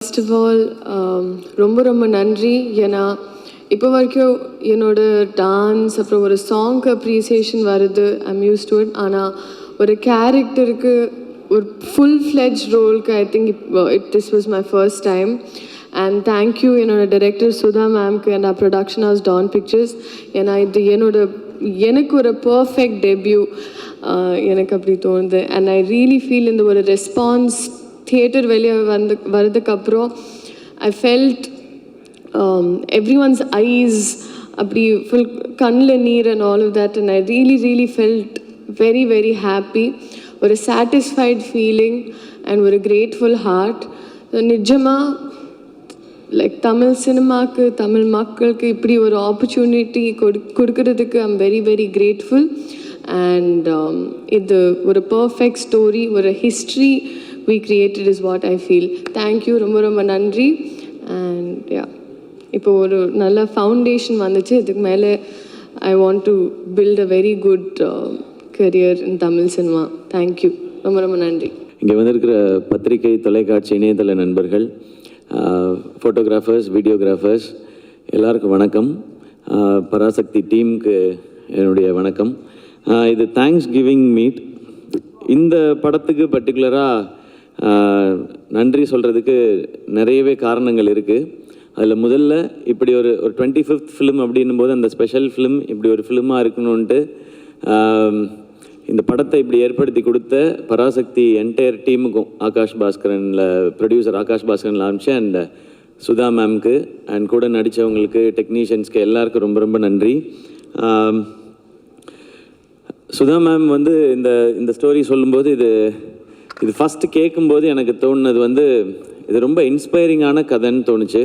First of all ரொம்ப ரொம்ப நன்றி. ஏன்னா இப்போ வரைக்கும் என்னோட டான்ஸ் அப்புறம் ஒரு சாங்க்கு அப்ரிசியேஷன் வருது, ஐம் யூஸ் டு இட். ஆனால் ஒரு கேரக்டருக்கு ஒரு ஃபுல் ஃப்ளெஜ் ரோலுக்கு I think this was my first time. And thank you என்னோட டைரக்டர் சுதா மேம்க்கு and production house Dawn pictures. ஏன்னா இது எனக்கு ஒரு பர்ஃபெக்ட் டெபியூ எனக்கு அப்படி தோணுது. அண்ட் ஐ ரியலி ஃபீல் இந்த ஒரு ரெஸ்பான்ஸ் தியேட்டர் வெளியே வரதுக்கப்புறம் I felt every one's eyes அப்படி ஃபுல் கண்ணில் நீர் and all of that. And I really felt very very happy. ஒரு சாட்டிஸ்ஃபைட் ஃபீலிங் அண்ட் ஒரு கிரேட்ஃபுல் ஹார்ட். நிஜமாக லைக் தமிழ் சினிமாவுக்கு தமிழ் மக்களுக்கு இப்படி ஒரு ஆப்பர்ச்சுனிட்டி கொடுக்கறதுக்கு I'm very very grateful. And இது ஒரு பர்ஃபெக்ட் ஸ்டோரி, ஒரு history we created is what I feel. Thank you, ரொம்ப ரொம்ப நன்றி. அண்ட் இப்போ ஒரு நல்ல ஃபவுண்டேஷன் வந்துச்சு. இதுக்கு மேலே I want to build a very good career in Tamil cinema. Thank you, ரொம்ப ரொம்ப நன்றி. இங்கே வந்திருக்கிற பத்திரிகை, தொலைக்காட்சி, இணையதள நண்பர்கள், ஃபோட்டோகிராஃபர்ஸ், வீடியோகிராஃபர்ஸ் எல்லாருக்கும் வணக்கம். பராசக்தி டீமுக்கு என்னுடைய வணக்கம். இது தேங்க்ஸ் கிவிங் மீட். இந்த படத்துக்கு பர்டிகுலராக நன்றி சொல்கிறதுக்கு நிறையவே காரணங்கள் இருக்குது. அதில் முதல்ல இப்படி ஒரு 25th ஃபிலிம் அப்படின்னும் போது அந்த ஸ்பெஷல் ஃபிலிம் இப்படி ஒரு ஃபிலிமாக இருக்கணுன்ட்டு இந்த படத்தை இப்படி ஏற்படுத்தி கொடுத்த பராசக்தி என்டையர் டீமுக்கும், ஆகாஷ் பாஸ்கரனில் ப்ரொடியூசர் ஆகாஷ் பாஸ்கரனில் ஆரம்பிச்சு அண்ட் சுதா மேம்க்கு அண்ட் கூட நடித்தவங்களுக்கு, டெக்னீஷியன்ஸ்க்கு எல்லாருக்கும் ரொம்ப ரொம்ப நன்றி. சுதா மேம் வந்து இந்த ஸ்டோரி சொல்லும்போது இது ஃபஸ்ட்டு கேட்கும்போது எனக்கு தோணுனது வந்து இது ரொம்ப இன்ஸ்பைரிங்கான கதைன்னு தோணுச்சு.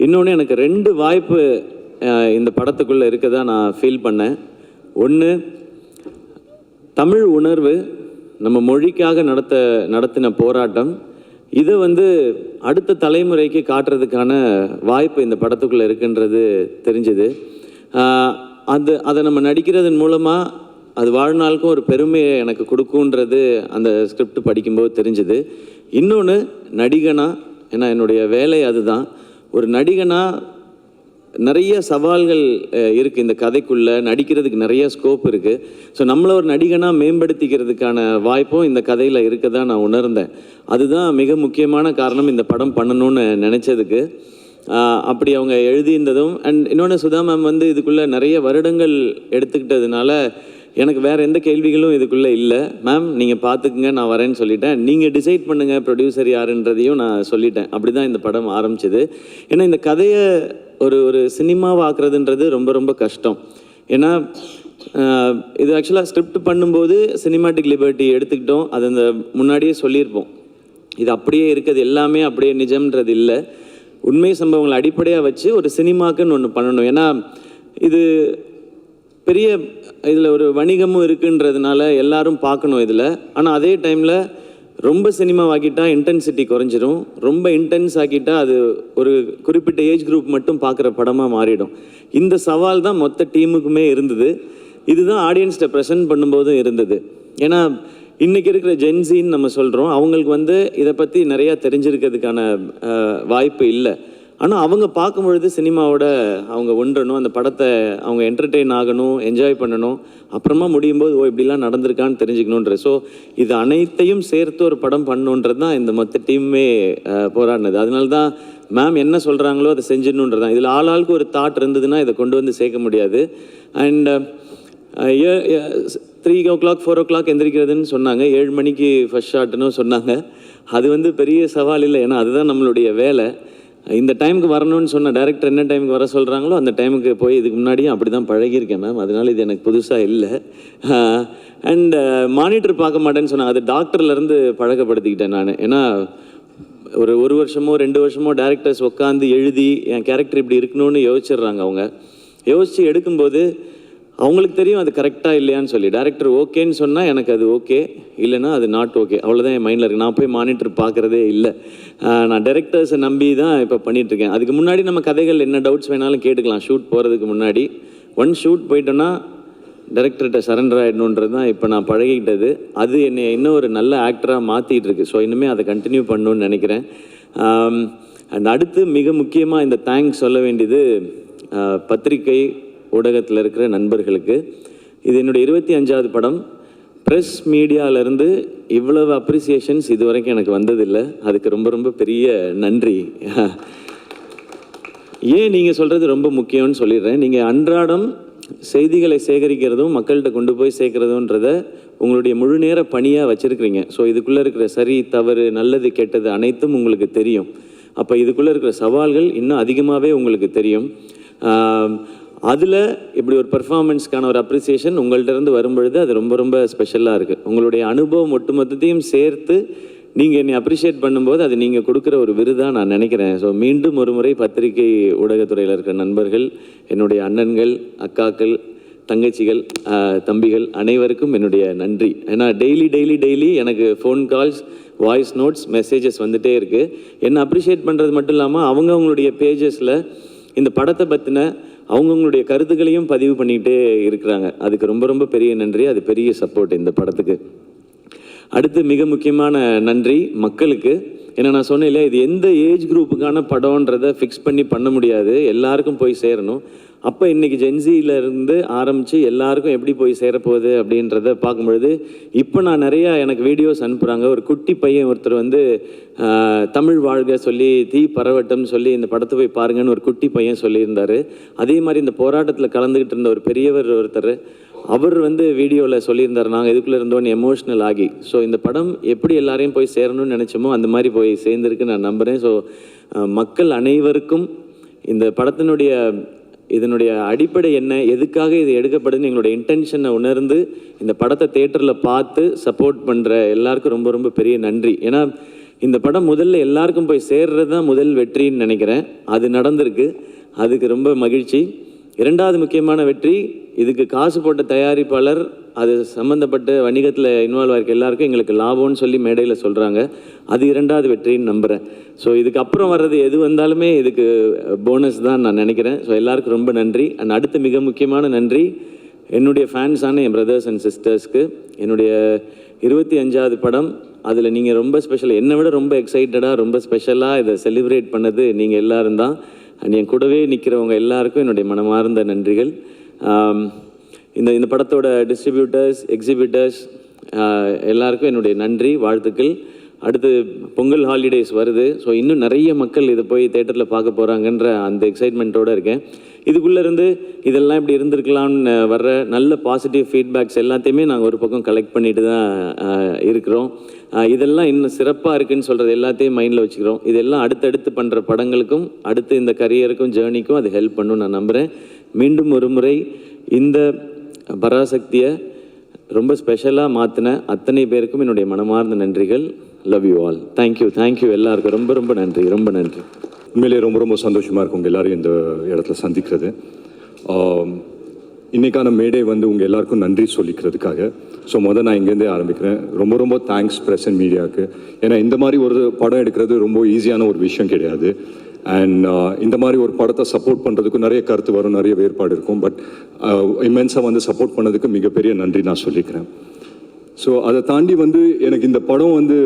இன்னொன்று எனக்கு 2 வாய்ப்பு இந்த படத்துக்குள்ளே இருக்கதா நான் ஃபீல் பண்ணேன். ஒன்று, தமிழ் உணர்வு, நம்ம மொழிக்காக நடத்தின போராட்டம், இதை வந்து அடுத்த தலைமுறைக்கு காட்டுறதுக்கான வாய்ப்பு இந்த படத்துக்குள்ளே இருக்குன்றது தெரிஞ்சுது. அதை நம்ம நடிக்கிறதன் மூலமாக அது வாழ்நாளுக்கும் ஒரு பெருமையை எனக்கு கொடுக்குன்றது அந்த ஸ்கிரிப்ட் படிக்கும்போது தெரிஞ்சுது. இன்னொன்று, நடிகனா, ஏன்னா என்னுடைய வேலை அதுதான், ஒரு நடிகனா நிறைய சவால்கள் இருக்குது இந்த கதைக்குள்ளே, நடிக்கிறதுக்கு நிறைய ஸ்கோப் இருக்குது. ஸோ நம்மளை ஒரு நடிகனாக மேம்படுத்திக்கிறதுக்கான வாய்ப்பும் இந்த கதையில் இருக்க தான் நான் உணர்ந்தேன். அதுதான் மிக முக்கியமான காரணம் இந்த படம் பண்ணணும்னு நினச்சதுக்கு. அப்படி அவங்க எழுதியிருந்ததும் அண்ட் இன்னொன்று, சுதா மேம் வந்து இதுக்குள்ளே நிறைய வருடங்கள் எடுத்துக்கிட்டதுனால எனக்கு வேறு எந்த கேள்விகளும் இதுக்குள்ளே இல்லை. மேம் நீங்கள் பார்த்துக்குங்க, நான் வரேன்னு சொல்லிட்டேன். நீங்கள் டிசைட் பண்ணுங்கள் ப்ரொடியூசர் யாருன்றதையும் நான் சொல்லிட்டேன். அப்படி தான் இந்த படம் ஆரம்பிச்சது. ஏன்னா இந்த கதையை ஒரு சினிமாவாக்குறதுன்றது ரொம்ப ரொம்ப கஷ்டம். ஏன்னா இது ஆக்சுவலாக ஸ்கிரிப்ட் பண்ணும்போது சினிமாட்டிக் லிபர்ட்டி எடுத்துக்கிட்டோம். அது அந்த முன்னாடியே சொல்லியிருப்போம், இது அப்படியே இருக்குது, எல்லாமே அப்படியே நிஜம்ன்றது இல்லை. உண்மை சம்பவங்களை அடிப்படையாக வச்சு ஒரு சினிமாக்குன்னு ஒன்று பண்ணணும். ஏன்னா இது பெரிய இதில் ஒரு வணிகமும் இருக்குன்றதுனால எல்லாரும் பார்க்கணும் இதில். ஆனால் அதே டைமில் ரொம்ப சினிமாவாக்கிட்டால் இன்டென்சிட்டி குறைஞ்சிரும், ரொம்ப இன்டென்ஸ் ஆக்கிட்டால் அது ஒரு குறிப்பிட்ட ஏஜ் குரூப் மட்டும் பார்க்குற படமாக மாறிடும். இந்த சவால் தான் மொத்த டீமுக்குமே இருந்தது. இதுதான் ஆடியன்ஸ்கிட்ட ப்ரெசென்ட் பண்ணும்போதும் இருந்தது. ஏன்னா இன்றைக்கி இருக்கிற ஜென்சின்னு நம்ம சொல்கிறோம், அவங்களுக்கு வந்து இதை பற்றி நிறையா தெரிஞ்சிருக்கிறதுக்கான வாய்ப்பு இல்லை. ஆனால் அவங்க பார்க்கும்பொழுது சினிமாவோட அவங்க ஒன்றணும், அந்த படத்தை அவங்க என்டர்டெயின் ஆகணும், என்ஜாய் பண்ணணும், அப்புறமா முடியும் போது இப்படிலாம் நடந்திருக்கான்னு தெரிஞ்சுக்கணுன்ற. ஸோ இது அனைத்தையும் சேர்த்து ஒரு படம் பண்ணணுன்றது தான் இந்த மொத்த டீமுமே போராடினது. அதனால தான் மேம் என்ன சொல்கிறாங்களோ அதை செஞ்சிடணுன்றது தான். இதில் ஆளாளுக்கு ஒரு தாட் இருந்ததுன்னா இதை கொண்டு வந்து சேர்க்க முடியாது. அண்ட் 3 o'clock 4 o'clock எந்திரிக்கிறதுன்னு சொன்னாங்க, 7 மணிக்கு ஃபர்ஸ்ட் ஷாட்டுன்னு சொன்னாங்க. அது வந்து பெரிய சவால் இல்லை, ஏன்னா அதுதான் நம்மளுடைய வேலை. இந்த டைமுக்கு வரணும்னு சொன்ன டைரக்டர் என்ன டைமுக்கு வர சொல்கிறாங்களோ அந்த டைமுக்கு போய் இதுக்கு முன்னாடியும் அப்படி தான் பழகியிருக்கேன் மேம். அதனால் இது எனக்கு புதுசாக இல்லை. அண்ட் மானிட்டர் பார்க்க மாட்டேன்னு சொன்னாங்க, அது டாக்டர்லேருந்து பழக்கப்படுத்திக்கிட்டேன் நான். ஏன்னா ஒரு வருஷமோ 2 வருஷமோ டைரக்டர்ஸ் உட்காந்து எழுதி என் கேரக்டர் இப்படி இருக்கணும்னு யோசிச்சிடுறாங்க. அவங்க யோசித்து எடுக்கும்போது அவங்களுக்கு தெரியும் அது கரெக்டாக இல்லையான்னு சொல்லி. டைரக்டர் ஓகேன்னு சொன்னால் எனக்கு அது ஓகே, இல்லைன்னா அது நாட் ஓகே, அவ்வளோதான் என் மைண்டில் இருக்குது. நான் போய் மானிட்டர் பார்க்குறதே இல்லை. நான் டைரக்டர்ஸை நம்பி தான் இப்போ பண்ணிகிட்ருக்கேன். அதுக்கு முன்னாடி நம்ம கதைகள் என்ன டவுட்ஸ் வேணாலும் கேட்டுக்கலாம். ஷூட் போகிறதுக்கு முன்னாடி ஷூட் போயிட்டோன்னா டைரக்டர்கிட்ட சரண்டர் ஆகிடணுன்றது தான் இப்போ நான் பழகிக்கிட்டது. அது என்னை இன்னும் ஒரு நல்ல ஆக்டராக மாற்றிட்டு இருக்கு. ஸோ இனிமேல் அதை கண்டினியூ பண்ணணுன்னு நினைக்கிறேன். அண்ட் அடுத்து மிக முக்கியமாக இந்த தேங்க்ஸ் சொல்ல வேண்டியது பத்திரிகை ஊடகத்தில் இருக்கிற நண்பர்களுக்கு. இது என்னுடைய 25வது படம். ப்ரெஸ் மீடியாவிலேருந்து இவ்வளவு அப்ரிசியேஷன்ஸ் இது வரைக்கும் எனக்கு வந்ததில்லை. அதுக்கு ரொம்ப ரொம்ப பெரிய நன்றி. ஏன் நீங்கள் சொல்கிறது ரொம்ப முக்கியம்னு சொல்லிடுறேன். நீங்கள் அன்றாடம் செய்திகளை சேகரிக்கிறதும் மக்கள்கிட்ட கொண்டு போய் சேர்க்குறதுன்றத உங்களுடைய முழு நேர பணியாக வச்சுருக்கிறீங்க. ஸோ இதுக்குள்ளே இருக்கிற சரி தவறு நல்லது கெட்டது அனைத்தும் உங்களுக்கு தெரியும். அப்போ இதுக்குள்ளே இருக்கிற சவால்கள் இன்னும் அதிகமாகவே உங்களுக்கு தெரியும். அதில் இப்படி ஒரு பெர்ஃபார்மன்ஸ்க்கான ஒரு அப்ரிசியேஷன் உங்கள்கிட்ட இருந்து வரும்பொழுது அது ரொம்ப ரொம்ப ஸ்பெஷலாக இருக்குது. உங்களுடைய அனுபவம் ஒட்டுமொத்தத்தையும் சேர்த்து நீங்கள் என்னை அப்ரிஷியேட் பண்ணும்போது அது நீங்கள் கொடுக்குற ஒரு விருதாக நான் நினைக்கிறேன். ஸோ மீண்டும் ஒரு முறை பத்திரிகை ஊடகத்துறையில் இருக்கிற நண்பர்கள், என்னுடைய அண்ணன்கள், அக்காக்கள், தங்கச்சிகள், தம்பிகள் அனைவருக்கும் என்னுடைய நன்றி. ஏன்னா டெய்லி எனக்கு phone calls, voice notes, messages வந்துகிட்டே இருக்குது. என்னை அப்ரிஷியேட் பண்ணுறது மட்டும் இல்லாமல் அவங்கவுங்களுடைய பேஜஸில் இந்த படத்தை பற்றின அவங்கவுங்களுடைய கருத்துக்களையும் பதிவு பண்ணிக்கிட்டே இருக்கிறாங்க. அதுக்கு ரொம்ப ரொம்ப பெரிய நன்றி. அது பெரிய சப்போர்ட் இந்த படத்துக்கு. அடுத்து மிக முக்கியமான நன்றி மக்களுக்கு. ஏன்னா நான் சொன்னேன் இல்லையா, இது எந்த ஏஜ் குரூப்புக்கான படம்ன்றதை ஃபிக்ஸ் பண்ண முடியாது, எல்லாருக்கும் போய் சேரணும். அப்போ இன்றைக்கி ஜென்சியிலேருந்து ஆரம்பித்து எல்லாருக்கும் எப்படி போய் சேரப்போகுது அப்படின்றத பார்க்கும்பொழுது இப்போ நான் நிறையா எனக்கு வீடியோஸ் அனுப்புகிறாங்க. ஒரு குட்டி பையன் ஒருத்தர் வந்து தமிழ் வாழ்க சொல்லி தீ பரவட்டம்னு சொல்லி இந்த படத்தை போய் பாருங்கன்னு ஒரு குட்டி பையன் சொல்லியிருந்தார். அதே மாதிரி இந்த போராட்டத்தில் கலந்துக்கிட்டு இருந்த ஒரு பெரியவர் ஒருத்தர், அவர் வந்து வீடியோவில் சொல்லியிருந்தார், நாங்கள் இதுக்குள்ளே இருந்தோன்னு எமோஷ்னல் ஆகி. ஸோ இந்த படம் எப்படி எல்லாரையும் போய் சேரணும்னு நினச்சோமோ அந்த மாதிரி போய் சேர்ந்துருக்கு நான் நம்புகிறேன். ஸோ மக்கள் அனைவருக்கும் இந்த படத்தினுடைய இதனுடைய அடிப்படை என்ன, எதுக்காக இது எடுக்கப்படுதுன்னு எங்களுடைய இன்டென்ஷனை உணர்ந்து இந்த படத்தை தேட்டரில் பார்த்து சப்போர்ட் பண்ணுற எல்லாருக்கும் ரொம்ப ரொம்ப பெரிய நன்றி. ஏன்னா இந்த படம் முதல்ல எல்லாருக்கும் போய் சேர்றது தான் முதல் வெற்றின்னு நினைக்கிறேன். அது நடந்திருக்கு, அதுக்கு ரொம்ப மகிழ்ச்சி. இரண்டாவது முக்கியமான வெற்றி, இதுக்கு காசு போட்ட தயாரிப்பாளர், அது சம்மந்தப்பட்ட வணிகத்தில் இன்வால்வ் ஆகிருக்க எல்லாருக்கும் எங்களுக்கு லாபம்னு சொல்லி மேடையில் சொல்கிறாங்க. அது இரண்டாவது வெற்றின்னு நம்புகிறேன். ஸோ இதுக்கப்புறம் வர்றது எது வந்தாலுமே இதுக்கு போனஸ் தான் நான் நினைக்கிறேன். ஸோ எல்லாருக்கும் ரொம்ப நன்றி. அண்ட் அடுத்து மிக முக்கியமான நன்றி என்னுடைய ஃபேன்ஸான என் பிரதர்ஸ் அண்ட் சிஸ்டர்ஸ்க்கு. என்னுடைய 25வது படம், அதில் நீங்கள் ரொம்ப ஸ்பெஷல், என்னை விட ரொம்ப எக்ஸைட்டடாக ரொம்ப ஸ்பெஷலாக இதை செலிப்ரேட் பண்ணது நீங்கள் எல்லோரும் தான். அண்ட் என் கூடவே நிற்கிறவங்க எல்லாருக்கும் என்னுடைய மனமார்ந்த நன்றிகள். இந்த படத்தோட டிஸ்ட்ரிபியூட்டர்ஸ், எக்ஸிபிட்டர்ஸ் எல்லாருக்கும் என்னுடைய நன்றி, வாழ்த்துக்கள். அடுத்து பொங்கல் ஹாலிடேஸ் வருது. ஸோ இன்னும் நிறைய மக்கள் இதை போய் தேட்டரில் பார்க்க போகிறாங்கன்ற அந்த எக்ஸைட்மெண்ட்டோடு இருக்கேன். இதுக்குள்ளேருந்து இதெல்லாம் இப்படி இருந்திருக்கலாம்னு வர்ற நல்ல பாசிட்டிவ் ஃபீட்பேக்ஸ் எல்லாத்தையுமே நாங்கள் ஒரு பக்கம் கலெக்ட் பண்ணிட்டு தான் இருக்கிறோம். இதெல்லாம் இன்னும் சிறப்பாக இருக்குதுன்னு சொல்கிறது எல்லாத்தையும் மைண்டில் வச்சுக்கிறோம். இதெல்லாம் அடுத்தடுத்து பண்ணுற படங்களுக்கும் அடுத்து இந்த கரியருக்கும் ஜேர்னிக்கும் அது ஹெல்ப் பண்ணும் நான் நம்புகிறேன். மீண்டும் ஒரு முறை இந்த பராசக்தியை ரொம்ப ஸ்பெஷலாக மாற்றின அத்தனை பேருக்கும் என்னுடைய மனமார்ந்த நன்றிகள். Love you all. தேங்க்யூ எல்லாருக்கும் ரொம்ப ரொம்ப நன்றி, ரொம்ப நன்றி. உண்மையிலேயே ரொம்ப ரொம்ப சந்தோஷமாக இருக்கும் உங்கள் எல்லோரும் இந்த இடத்துல சந்திக்கிறது. இன்றைக்கான மேடை வந்து உங்கள் எல்லாருக்கும் நன்றி சொல்லிக்கிறதுக்காக. ஸோ நான் இங்கேருந்தே ஆரம்பிக்கிறேன். ரொம்ப ரொம்ப தேங்க்ஸ் ப்ரெஸ் அண்ட் மீடியாவுக்கு. ஏன்னா இந்த மாதிரி ஒரு படம் எடுக்கிறது ரொம்ப ஈஸியான ஒரு விஷயம் கிடையாது. அண்ட் இந்த மாதிரி ஒரு படத்தை சப்போர்ட் பண்ணுறதுக்கு நிறைய கருத்து வரும், நிறைய வேறுபாடு இருக்கும். பட் இமென்ஸாக வந்து சப்போர்ட் பண்ணதுக்கு மிகப்பெரிய நன்றி நான் சொல்லிக்கிறேன். ஸோ அதை தாண்டி வந்து எனக்கு இந்த படம் வந்து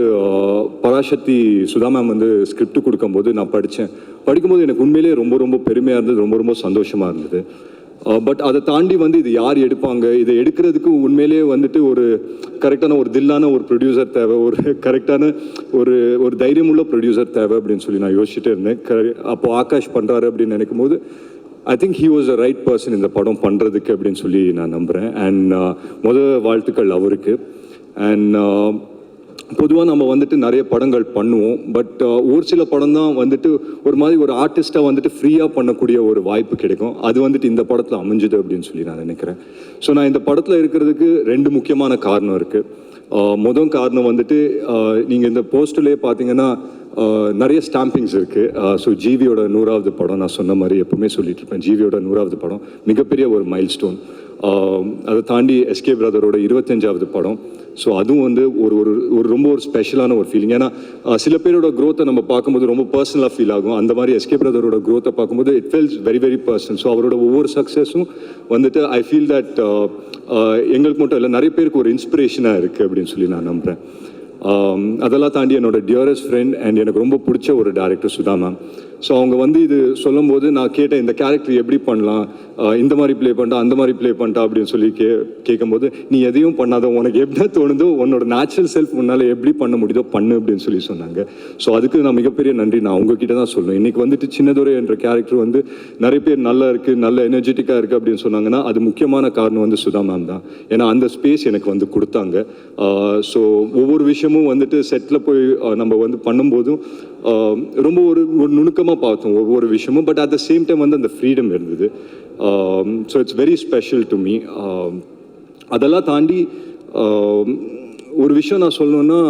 பராசக்தி சுதா மேம் வந்து ஸ்கிரிப்ட் கொடுக்கும்போது நான் படிக்கும்போது எனக்கு உண்மையிலேயே ரொம்ப ரொம்ப பெருமையாக இருந்தது, ரொம்ப ரொம்ப சந்தோஷமாக இருந்தது. பட் அதை தாண்டி வந்து இது யார் எடுப்பாங்க, இதை எடுக்கிறதுக்கு உண்மையிலேயே வந்துட்டு ஒரு கரெக்டான ஒரு தில்லான ஒரு ப்ரொடியூசர் தேவை, ஒரு கரெக்டான ஒரு தைரியமுள்ள ப்ரொடியூசர் தேவை அப்படின்னு சொல்லி நான் யோசிச்சுட்டே இருந்தேன். அப்போது ஆகாஷ் பண்ணுறாரு அப்படின்னு நினைக்கும் போது I think he was a right person இந்த படம் பண்ணுறதுக்கு அப்படின்னு சொல்லி நான் நம்புகிறேன். அண்ட் வாழ்த்துக்கள் அவருக்கு. அண்ட் பொதுவாக நம்ம வந்துட்டு நிறைய படங்கள் பண்ணுவோம். பட் ஒரு சில படம் தான் வந்துட்டு ஒரு மாதிரி ஒரு ஆர்டிஸ்ட்டாக வந்துட்டு ஃப்ரீயாக பண்ணக்கூடிய ஒரு வாய்ப்பு கிடைக்கும். அது வந்துட்டு இந்த படத்தில் அமைஞ்சுது அப்படின்னு சொல்லி நான் நினைக்கிறேன். ஸோ நான் இந்த படத்தில் இருக்கிறதுக்கு 2 முக்கியமான காரணம் இருக்குது. முதல் காரணம் வந்துட்டு நீங்கள் இந்த போஸ்டர்லேயே பார்த்தீங்கன்னா நிறைய ஸ்டாம்பிங்ஸ் இருக்குது. ஸோ ஜிவியோட 100வது படம், நான் சொன்ன மாதிரி எப்பவுமே சொல்லிட்டு இருப்பேன், ஜிவியோட 100வது படம் மிகப்பெரிய ஒரு மைல் ஸ்டோன். அதை தாண்டி எஸ்கே பிரதரோட 25வது படம். ஸோ அதுவும் வந்து ஒரு ரொம்ப ஒரு ஸ்பெஷலான ஒரு ஃபீலிங். ஏன்னா சில பேரோட க்ரோத்தை நம்ம பார்க்கும்போது ரொம்ப பர்சனலாக ஃபீல் ஆகும். அந்த மாதிரி எஸ்கே பிரதரோட க்ரோத்தை பார்க்கும்போது it feels very very personal. So அவரோட ஒவ்வொரு சக்ஸஸும் வந்துட்டு ஐ ஃபீல் தட் எங்களுக்கு மட்டும் இல்லை, நிறைய பேருக்கு ஒரு இன்ஸ்பிரேஷனாக இருக்குது அப்படின்னு சொல்லி நான் நம்புகிறேன். அதெல்லாம் தாண்டி என்னோட டியரஸ்ட் ஃப்ரெண்ட் அண்ட் எனக்கு ரொம்ப பிடிச்ச ஒரு டேரக்டர் சுதா மேம். ஸோ அவங்க வந்து இது சொல்லும்போது நான் கேட்டேன், இந்த கேரக்டர் எப்படி பண்ணலாம், இந்த மாதிரி ப்ளே பண்ணிட்டா அந்த மாதிரி ப்ளே பண்ணிட்டா அப்படின்னு சொல்லி கேட்கும்போது, நீ எதையும் பண்ணாத, உனக்கு எப்படி தோணுதோ உன்னோட நேச்சுரல் செல்ஃப் உன்னால் எப்படி பண்ண முடியுதோ பண்ணு அப்படின்னு சொல்லி சொன்னாங்க. ஸோ அதுக்கு நான் மிகப்பெரிய நன்றி நான் உங்ககிட்ட தான் சொல்லணும். இன்றைக்கி வந்துட்டு சின்னதுரை என்ற கேரக்டர் வந்து நிறைய பேர் நல்லா இருக்குது, நல்ல எனர்ஜெட்டிக்காக இருக்குது அப்படின்னு சொன்னாங்கன்னா அது முக்கியமான காரணம் வந்து சுதா மேம் தான். ஏன்னா அந்த ஸ்பேஸ் எனக்கு வந்து கொடுத்தாங்க. ஸோ ஒவ்வொரு விஷயமும் வந்துட்டு செட்டில் போய் நம்ம வந்து பண்ணும்போதும் ரொம்ப ஒரு நுணுக்கமாக பார்த்தோம் ஒவ்வொரு விஷயமும். But at the same time வந்து அந்த ஃப்ரீடம் இருந்தது. So it's very special to me. அதெல்லாம் தாண்டி ஒரு விஷயம் நான் சொல்லணுன்னா,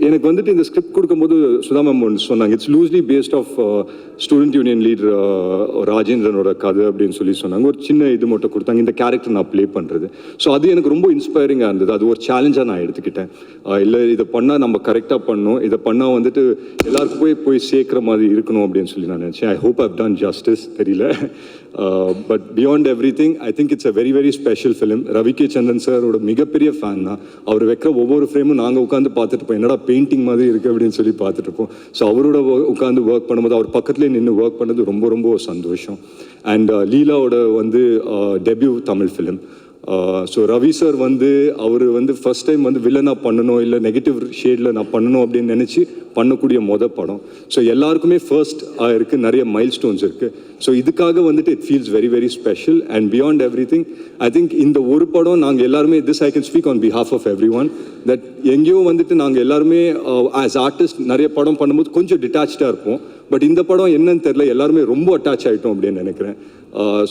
எனக்கு வந்துட்டு இந்த ஸ்கிரிப்ட் கொடுக்கும்போது சுதா மேம் ஒன்று சொன்னாங்க, it's loosely based of student union leader ராஜேந்திரனோட கதை அப்படின்னு சொல்லி சொன்னாங்க. ஒரு சின்ன இது மட்டும் கொடுத்தாங்க, இந்த கேரக்டர் நான் ப்ளே பண்ணுறது. ஸோ அது எனக்கு ரொம்ப இன்ஸ்பைரிங்காக இருந்தது. அது ஒரு சேலஞ்சாக நான் எடுத்துக்கிட்டேன். இல்லை இதை பண்ணால் நம்ம கரெக்டாக பண்ணணும், இதை பண்ணால் வந்துட்டு எல்லாருக்கும் போய் சேர்க்குற மாதிரி இருக்கணும் அப்படின்னு சொல்லி நான் நினச்சேன். I hope I've done justice, தெரியல. But beyond everything I think it's a very very special film. Ravi K Chandran சாரோட மிகப்பெரிய ஃபேன் தான். அவர் வைக்கிற ஒவ்வொரு ஃப்ரேமும் நாங்கள் உட்காந்து பார்த்துட்டு இருப்போம், என்னடா பெயிண்டிங் மாதிரி இருக்குது அப்படின்னு சொல்லி பார்த்துட்டு இருப்போம். ஸோ அவரோட உட்காந்து ஒர்க் பண்ணும்போது அவர் பக்கத்துலேயே நின்று ஒர்க் பண்ணது ரொம்ப ரொம்ப சந்தோஷம். அண்ட் லீலாவோட வந்து debut Tamil film. So Ravi sir வந்து அவர் வந்து ஃபர்ஸ்ட் டைம் வந்து வில்லனாக பண்ணணும், இல்லை நெகட்டிவ் ஷேடில் நான் பண்ணணும் அப்படின்னு நினச்சி பண்ணக்கூடிய படம். ஸோ எல்லாருக்குமே ஃபர்ஸ்ட் இருக்குது, நிறைய மைல் ஸ்டோன்ஸ் இருக்குது. ஸோ இதுக்காக வந்துட்டு it feels very very special. And beyond everything I think இந்த ஒரு படம் நாங்கள் எல்லாருமே, this I can speak on behalf of everyone, that எங்கேயோ வந்துட்டு நாங்கள் எல்லாருமே ஆஸ் ஆர்டிஸ்ட் நிறைய படம் பண்ணும்போது கொஞ்சம் டிட்டாச்சாக இருப்போம். பட் இந்த படம் என்னன்னு தெரியல, எல்லாருமே ரொம்ப அட்டாச் ஆகிட்டோம் அப்படின்னு நினைக்கிறேன்.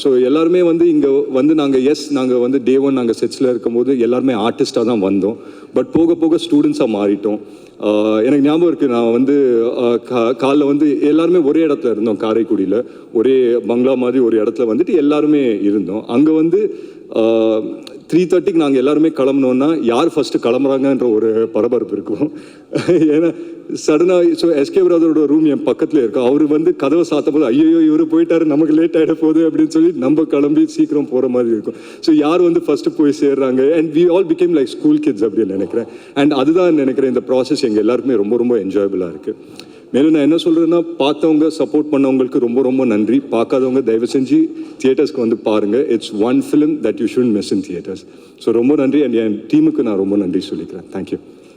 ஸோ எல்லாருமே வந்து இங்கே வந்து நாங்கள் வந்து டே ஒன் நாங்கள் செட்ஸில் இருக்கும்போது எல்லாருமே ஆர்டிஸ்டாக தான் வந்தோம். பட் போக போக ஸ்டூடெண்ட்ஸாக மாறிட்டோம். எனக்கு ஞாபகம் இருக்குது, நான் வந்து காலைல வந்து எல்லாருமே ஒரே இடத்துல இருந்தோம், காரைக்குடியில் ஒரே பங்களா மாதிரி ஒரு இடத்துல வந்துட்டு எல்லாருமே இருந்தோம். அங்கே வந்து 3:30க்கு நாங்கள் எல்லாருமே கிளம்புனோன்னா யார் ஃபஸ்ட்டு கிளம்புறாங்கன்ற ஒரு பரபரப்பு இருக்கும். ஏன்னா சடனாக ஸோ எஸ்கே பிரதரோட ரூம் என் பக்கத்தில் இருக்கும். அவர் வந்து கதவை சாத்த போது ஐயோ இவர் போயிட்டாரு, நமக்கு லேட் ஆகிட போகுது அப்படின்னு சொல்லி நம்ம கிளம்பி சீக்கிரம் போகிற மாதிரி இருக்கும். ஸோ யார் வந்து ஃபஸ்ட்டு போய் சேர்றாங்க, and we all become like school kids அப்படின்னு நினைக்கிறேன். அண்ட் அதுதான் நினைக்கிறேன் இந்த ப்ராசஸ் எங்கள் எல்லாருக்குமே ரொம்ப ரொம்ப என்ஜாயபிளாக இருக்குது. மேலும் நான் என்ன சொல்கிறேன்னா, பார்த்தவங்க சப்போர்ட் பண்ணவங்களுக்கு ரொம்ப ரொம்ப நன்றி. பார்க்காதவங்க தயவு செஞ்சு தியேட்டர்ஸ்க்கு வந்து பாருங்கள். It's one film that you should miss in theatres. So ரொம்ப நன்றி. அண்ட் என் டீமுக்கு நான் ரொம்ப நன்றி சொல்லிக்கிறேன். தேங்க்யூ.